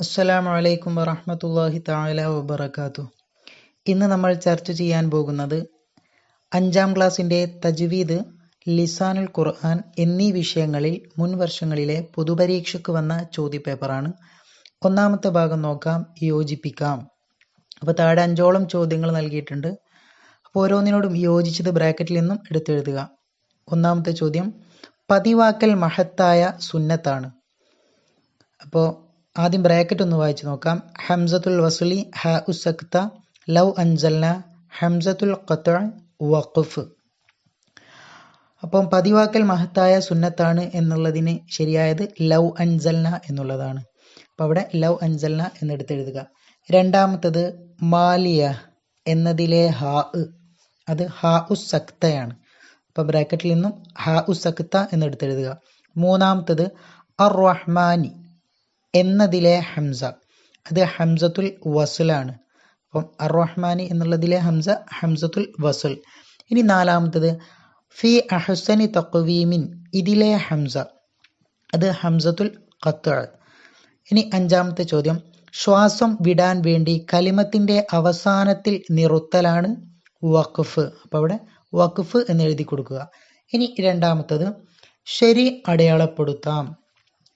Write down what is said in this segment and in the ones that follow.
അസ്സലാമു അലൈക്കും വറഹ്മത്തുള്ളാഹി തആല വബറകാതുഹു. ഇന്ന് നമ്മൾ ചർച്ച ചെയ്യാൻ പോകുന്നത് 5ാം ക്ലാസ്സിൻ്റെ തജ്വീദ്, ലിസാനുൽ ഖുർആൻ എന്നീ വിഷയങ്ങളിൽ മുൻ വർഷങ്ങളിലെ പൊതുപരീക്ഷയ്ക്ക് വന്ന ചോദ്യപേപ്പറാണ്. ഒന്നാമത്തെ ഭാഗം നോക്കാം, യോജിപ്പിക്കാം. അപ്പോൾ താഴെ 5ഓളം ചോദ്യങ്ങൾ നൽകിയിട്ടുണ്ട്. അപ്പോൾ ഓരോന്നിനോടും യോജിച്ചത് ബ്രാക്കറ്റിൽ നിന്നും എടുത്തെഴുതുക. ഒന്നാമത്തെ ചോദ്യം, പതിവാക്കൽ മഹത്തായ സുന്നത്താണ്. അപ്പോൾ ആദ്യം ബ്രാക്കറ്റ് ഒന്ന് വായിച്ചു നോക്കാം. ഹംസത്തുൽ വസ്ലി ഹ ഉസക്ത ലൗ അൻസൽന ഹംസത്തുൽ ഖത്അ വഖഫ്. അപ്പം പതിവാക്കൽ മഹത്തായ സുന്നത്താണ് എന്നുള്ളതിന് ശരിയായത് ലൗ അൻസൽന എന്നുള്ളതാണ്. അപ്പോൾ അവിടെ ലൗ അൻസൽന എന്നെടുത്തെഴുതുക. രണ്ടാമത്തത് മാലിയ എന്നതിലെ ഹാ, അത് ഹാ ഉസക്തയാണ്. അപ്പോൾ ബ്രാക്കറ്റിൽ നിന്നും ഹാ ഉസക്ത എന്നെടുത്തെഴുതുക. മൂന്നാമത്തത് അർ റഹ്മാനി എന്നതിലെ ഹംസ, അത് ഹംസത്തുൽ വസ്ലാണ്. അപ്പം അർ റഹ്മാനി എന്നുള്ളതിലെ ഹംസ ഹംസത്തുൽ വസ്ൽ. ഇനി നാലാമത്തത് ഫി അഹ്സനി തഖ്വീമിൻ, ഇതിലെ ഹംസ, അത് ഹംസത്തുൽ ഖത്അ. ഇനി അഞ്ചാമത്തെ ചോദ്യം, ശ്വാസം വിടാൻ വേണ്ടി കലിമത്തിൻ്റെ അവസാനത്തിൽ നിർത്തലാണ് വഖഫ്. അപ്പോൾ അവിടെ വഖഫ് എന്ന് എഴുതി കൊടുക്കുക. ഇനി രണ്ടാമത്തത് ശരി അടയാളപ്പെടുത്താം.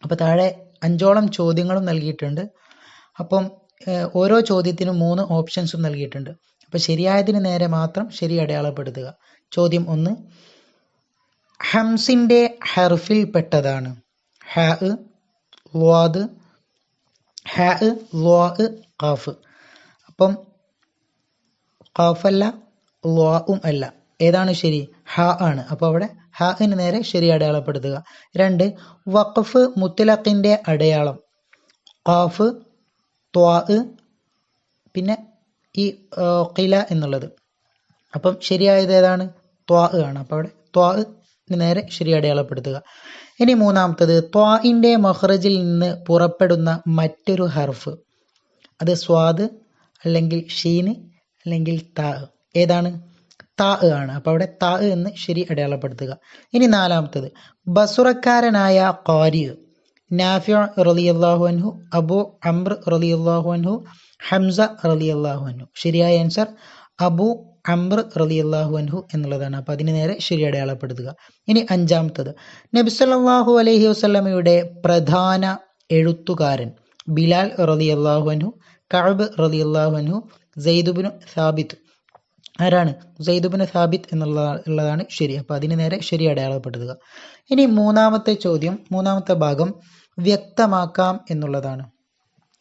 അപ്പോൾ താഴെ 5ഓളം ചോദ്യങ്ങളും നൽകിയിട്ടുണ്ട്. അപ്പം ഓരോ ചോദ്യത്തിനും 3 ഓപ്ഷൻസും നൽകിയിട്ടുണ്ട്. അപ്പോൾ ശരിയായതിന് നേരെ മാത്രം ശരി അടയാളപ്പെടുത്തുക. ചോദ്യം 1, ഹംസിൻ്റെ ഹർഫിൽ പെട്ടതാണ് ഹ, ളാദ്, ഹ, ളാ, ഖാഫ്. അപ്പം ഖാഫല്ല ളാഉം അല്ല, ഏതാണ് ശരി? ഹ ആണ്. അപ്പോൾ അവിടെ ഹാന് നേരെ ശരി അടയാളപ്പെടുത്തുക. 2, വഖഫ് മുത്ലഖിൻ്റെ അടയാളം ഖാഫ്, ത്വാ, പിന്നെ ഈ ഖില എന്നുള്ളത്. അപ്പം ശരിയായത് ഏതാണ്? ത്വാ ആണ്. അപ്പോൾ അവിടെ ത്വാന് നേരെ ശരി അടയാളപ്പെടുത്തുക. ഇനി മൂന്നാമത്തത് ത്വാഇൻ്റെ മഖ്റജിൽ നിന്ന് പുറപ്പെടുന്ന മറ്റൊരു ഹർഫ്, അത് സ്വാദ് അല്ലെങ്കിൽ ഷീന് അല്ലെങ്കിൽ താ, ഏതാണ്? താ ആണ്. അപ്പോൾ അവിടെ താ എന്ന് ശരി അടയാളപ്പെടുത്തുക. ഇനി നാലാമത്തത് ബസുറക്കാരനായ ഖാരി നാഫിഉ റളിയല്ലാഹു അൻഹു, അബു അംർ റളിയല്ലാഹു അൻഹു, ഹംസ റളിയല്ലാഹു അൻഹു. ശരിയായ ആൻസർ അബു അംർ റളിയല്ലാഹു അൻഹു എന്നുള്ളതാണ്. അപ്പോൾ അതിന് നേരെ ശരി അടയാളപ്പെടുത്തുക. ഇനി അഞ്ചാമത്തത് നബി സല്ലല്ലാഹു അലൈഹി വസല്ലമയുടെ പ്രധാന എഴുത്തുകാരൻ ബിലാൽ റളിയല്ലാഹു അൻഹു, കഅബ് റളിയല്ലാഹു അൻഹു, സയ്യിദ് ഇബ്നു സാബിത്ത്. ആരാണ്? സയ്യിദ് ഇബ്നു സാബിത്ത് എന്നുള്ളതാണ് ശരി. അപ്പോൾ അതിന് നേരെ ശരി അടയാളപ്പെടുത്തുക. ഇനി മൂന്നാമത്തെ ചോദ്യം, മൂന്നാമത്തെ ഭാഗം വ്യക്തമാക്കാം എന്നുള്ളതാണ്.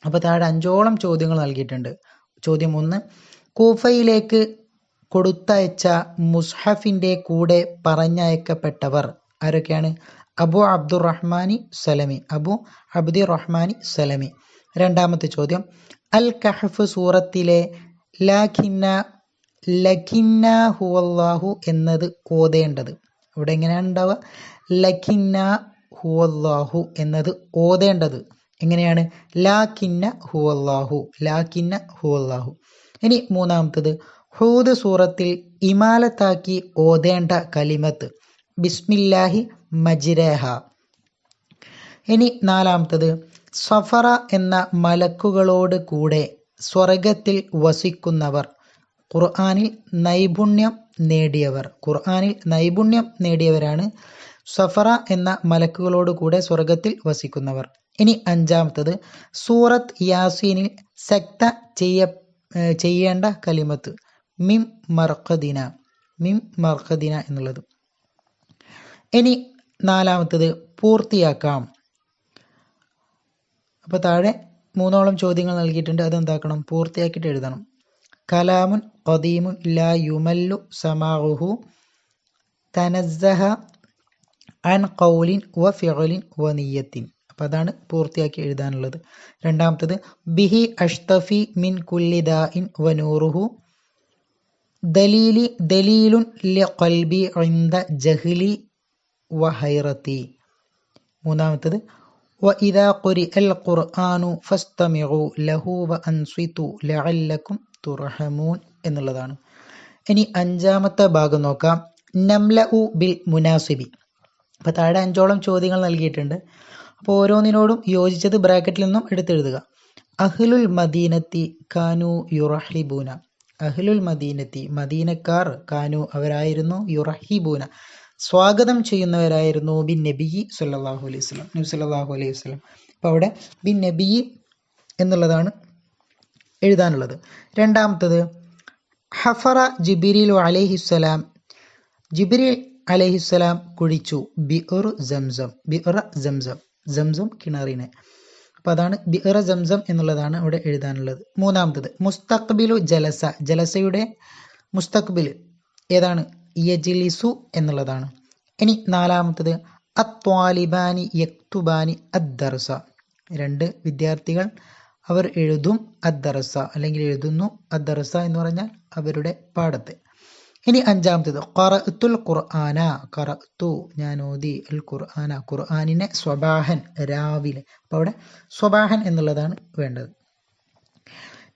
അപ്പോൾ താഴെ 5ഓളം ചോദ്യങ്ങൾ നൽകിയിട്ടുണ്ട്. ചോദ്യം 1, കൂഫയിലേക്ക് കൊടുത്തയച്ച മുസ്ഹഫിൻ്റെ കൂടെ പറഞ്ഞയക്കപ്പെട്ടവർ ആരൊക്കെയാണ്? അബു അബ്ദുറഹ്മാനി സലമി, അബു അബ്ദുറഹ്മാനി സലമി. രണ്ടാമത്തെ ചോദ്യം, അൽ കഹ്ഫ് സൂറത്തിലെ ലഖിന്ന ഹുവല്ലാഹു എന്നത് ഓതേണ്ടത്. ഇവിടെ എങ്ങനെയാണ് ഉണ്ടാവുക? ലഖിന്ന ഹുവല്ലാഹു എന്നത് ഓതേണ്ടത് എങ്ങനെയാണ്? ലാക്കിന്ന ഹുവല്ലാഹു, ലാക്കിന്ന ഹുവല്ലാഹു. ഇനി മൂന്നാമത്തത് ഹൂദ് സൂറത്തിൽ ഇമാലത്താക്കി ഓതേണ്ട കലിമത്ത് ബിസ്മില്ലാഹി മജ്രഹ. ഇനി നാലാമത്തത് സഫറ എന്ന മലക്കുകളോട് കൂടെ സ്വർഗത്തിൽ വസിക്കുന്നവർ ഖുർആനിൽ നൈപുണ്യം നേടിയവർ, ഖുർആനിൽ നൈപുണ്യം നേടിയവരാണ് സഫറ എന്ന മലക്കുകളോട് കൂടെ സ്വർഗത്തിൽ വസിക്കുന്നവർ. ഇനി അഞ്ചാമത്തത് സൂറത്ത് യാസീനിൽ സക്ത ചെയ്യേണ്ട കലിമത്ത് മിം മർഖദിന, മിം മർഖദിന എന്നുള്ളത്. ഇനി നാലാമത്തത് പൂർത്തിയാക്കാം. അപ്പോൾ താഴെ 3ഓളം ചോദ്യങ്ങൾ നൽകിയിട്ടുണ്ട്. അതെന്താക്കണം? പൂർത്തിയാക്കിയിട്ട് എഴുതണം. കലാമുൻ ഖദീമുൻ ലാ യുമല്ലു സമാഉഹു തനസ്സഹ അൻ ഖൗലിൻ വ ഫിഅലിൻ വ നിയ്യത്തിൻ. അപ്പോൾ അതാണ് പൂർത്തിയാക്കി എഴുതാനുള്ളത്. രണ്ടാമത്തത് ബിഹി അഷ്തഫി മിൻ കുല്ലി ദാഇൻ വ നൂറുഹു ദലീലുൻ ലിഖൽബി ഇൻദ ജഹ്ലി വ ഹൈറത്തി. മൂന്നാമത്തത് വ ഇദാ ഖുരിഅൽ ഖുർആനു ഫസ്തമിഉ ലഹു വ അൻസിതു ലഅല്ലക്കും തുർഹമൂൻ എന്നുള്ളതാണ്. ഇനി 5ാമത്തെ ഭാഗം നോക്കാം, നംലഉ ബിൽ മുനാസിബി. അപ്പോൾ താഴെ 5ഓളം ചോദ്യങ്ങൾ നൽകിയിട്ടുണ്ട്. അപ്പോൾ ഓരോന്നിനോടും യോജിച്ചത് ബ്രാക്കറ്റിൽ നിന്നും എടുത്തെഴുതുക. അഹ്ലുൽ മദീനത്തി കാനു യുറഹിബൂന. അഹ്ലുൽ മദീനത്തി മദീനക്കാർ കാനു അവരായിരുന്നു യുറഹിബൂന സ്വാഗതം ചെയ്യുന്നവരായിരുന്നു ബിൻ നബി സല്ലല്ലാഹു അലൈഹി വസല്ലം, നബി സല്ലല്ലാഹു അലൈഹി വസല്ലം. അപ്പോൾ അവിടെ ബിൻ നബി എന്നുള്ളതാണ് എഴുതാനുള്ളത്. രണ്ടാമത്തത് ഹഫറ ജിബ്രീലു അലൈഹിസ്സലാം. ജിബ്രീൽ അലൈഹിസ്സലാം കുഴിച്ചു ബിഉർ സംസം. ബിഉറ സംസം, സംസം കിണറിനെ. അപ്പോൾ അതാണ് ബിഉറ സംസം എന്നുള്ളതാണ് അവിടെ എഴുതാനുള്ളത്. മൂന്നാമത്തത് മുസ്തഖ്ബിലു ജലസ. ജലസയുടെ മുസ്തഖ്ബിൽ ഏതാണ്? യജ്ലിസു എന്നുള്ളതാണ്. ഇനി നാലാമത്തത് അത്വാലിബാനി യക്തുബാനി അദ്ദർസ. രണ്ട് വിദ്യാർത്ഥികൾ അവർ എഴുതും അദ്ദർസ അല്ലെങ്കിൽ എഴുതുന്നു. അദ്ദർസ എന്ന് പറഞ്ഞാൽ അവരുടെ പാഠത്തെ. ഇനി അഞ്ചാമത്തത് ഖറഅത്തുൽ ഖുർആന. ഖറഅത്തു ഞാൻ ഓതി, അൽ ഖുർആന ഖുർആനിനെ സ്വബാഹൻ രാവിലെ. അപ്പോൾ അവിടെ സ്വബാഹൻ എന്നുള്ളതാണ് വേണ്ടത്.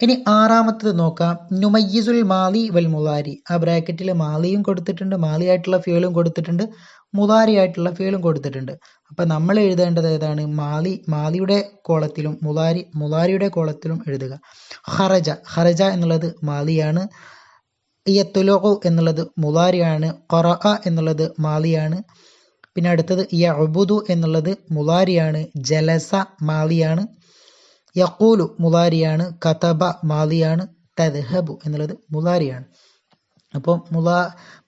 ഇനി ആറാമത്തത് നോക്കാം. നുമയ്യിസുൽ മാലി വൽ മുലാരി. ആ ബ്രാക്കറ്റിൽ മാലിയും കൊടുത്തിട്ടുണ്ട്, മാലി ആയിട്ടുള്ള ഫിയലും കൊടുത്തിട്ടുണ്ട്, മുലാരി ആയിട്ടുള്ള ഫിയലും കൊടുത്തിട്ടുണ്ട്. അപ്പം നമ്മൾ എഴുതേണ്ടത് ഏതാണ്? മാലി മാലിയുടെ കോളത്തിലും മുലാരിയുടെ കോളത്തിലും എഴുതുക. ഖറജ. ഖറജ എന്നുള്ളത് മാലിയാണ്. യത്ലുഉ എന്നുള്ളത് മുലാരിയാണ്. ഖറഅ എന്നുള്ളത് മാലിയാണ്. പിന്നെ അടുത്തത് യഅ്ബുദു എന്നുള്ളത് മുലാരിയാണ്. ജലസ മാലിയാണ്. യഖൂലു മുലാരിയാണ്. കതബ മാലിയാണ്. തദ്ഹബു എന്നുള്ളത് മുലാരിയാണ്. അപ്പോൾ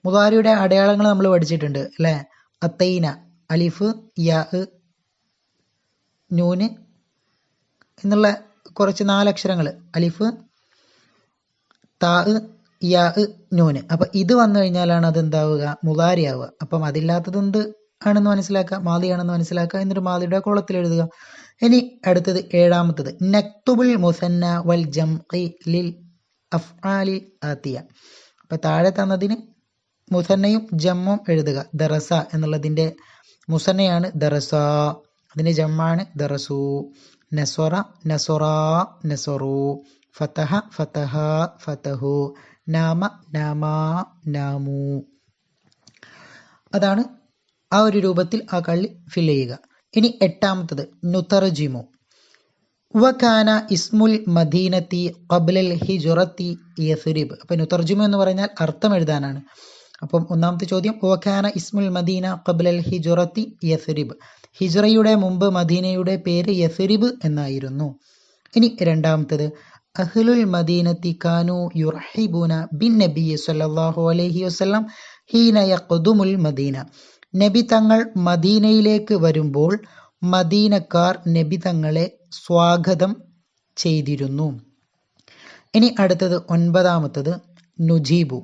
മുലാരിയുടെ അടയാളങ്ങൾ നമ്മൾ പഠിച്ചിട്ടുണ്ട് അല്ലേ? അത്തൈന, അലിഫ്, യാ, നൂന് എന്നുള്ള കുറച്ച് 4 അക്ഷരങ്ങൾ. അലിഫ്, താ, യാ, നൂന്. അപ്പം ഇത് വന്നു കഴിഞ്ഞാലാണ് അതെന്താവുക? മുലാരി ആവുക. അപ്പം അതില്ലാത്തത് ആണെന്ന് മനസ്സിലാക്കുക, മാലിയാണെന്ന് മനസ്സിലാക്കുക. എന്നിട്ട് മാലിയുടെ കോളത്തിൽ എഴുതുക. ഇനി അടുത്തത് ഏഴാമത്തത് നക്തുബുൽ മുസന്ന വൽ ജംഇ ലിൽ അഫ്ആലിൽ ആതിയ. അപ്പം താഴെ തന്നതിന് മുസന്നയും ജമ്മും എഴുതുക. ദറസ എന്നുള്ളതിൻ്റെ മുസന്നയാണ് ദറസ, അതിൻ്റെ ജമ്മാണ് ദറസു. നസറ നസറാ നസറു. ഫതഹ ഫതഹ ഫതഹു. നാമ നാമാ നാമു. അതാണ് ആ ഒരു രൂപത്തിൽ ആ കള്ളി ഫിൽ ചെയ്യുക. ഇനി എട്ടാമത്തത് നുതർജിമു. വകാന ഇസ്മുൽ മദീനത്തി ഖബ്ലൽ ഹിജ്റത്തി യസ്രിബ്. അപ്പം നുതർജിമു എന്ന് പറഞ്ഞാൽ അർത്ഥം എഴുതാനാണ്. അപ്പം ഒന്നാമത്തെ ചോദ്യം വകാന ഇസ്മുൽ മദീന ഖബ്ലൽ ഹിജ്റത്തി യസ്രിബ്. ഹിജ്റയുടെ മുമ്പ് മദീനയുടെ പേര് യസ്രിബ് എന്നായിരുന്നു. ഇനി രണ്ടാമത്തത് അഹ്ലുൽ മദീനത്തി കാനു യുർഹിബൂന ബിൻ നബി സല്ലല്ലാഹു അലൈഹി വസല്ലം ഹീന യഖ്ദുമുൽ മദീന. നബി തങ്ങൾ മദീനയിലേക്ക് വരുമ്പോൾ മദീനക്കാർ നബി തങ്ങളെ സ്വാഗതം ചെയ്തിരുന്നു. ഇനി അടുത്തത് ഒൻപതാമത്തത് നുജീബു,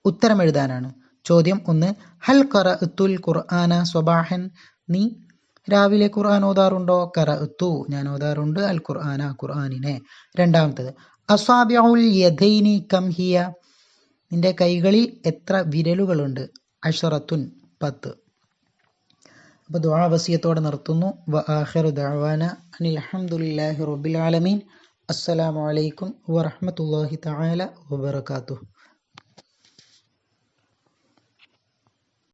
ഉത്തരം എഴുതാനാണ്. ചോദ്യം 1 ഹൽ ഖറഅത്തുൽ ഖുർആന സ്വബാഹൻ. നീ രാവിലെ ഖുർആൻ ഓതാറുണ്ടോ? ഖറഅത്തു ഞാൻ ഓതാറുണ്ട് അൽ ഖുർആന ഖുർആനിനെ. രണ്ടാമത്തത് അസ്വാബിഉൽ യദൈനി കം ഹിയ. നിന്റെ കൈകളിൽ എത്ര വിരലുകളുണ്ട്? അശറത്തുൻ 10. അപ്പോൾ ദുആ വസിയത്തോടെ നിർത്തുന്നു. വ ആഖിറു ദഅവാന അനിൽ ഹംദുലില്ലാഹി റബ്ബിൽ ആലമീൻ. അസ്സലാമു അലൈക്കും വറഹ്മത്തുള്ളാഹി തആല വബറകാതുഹു.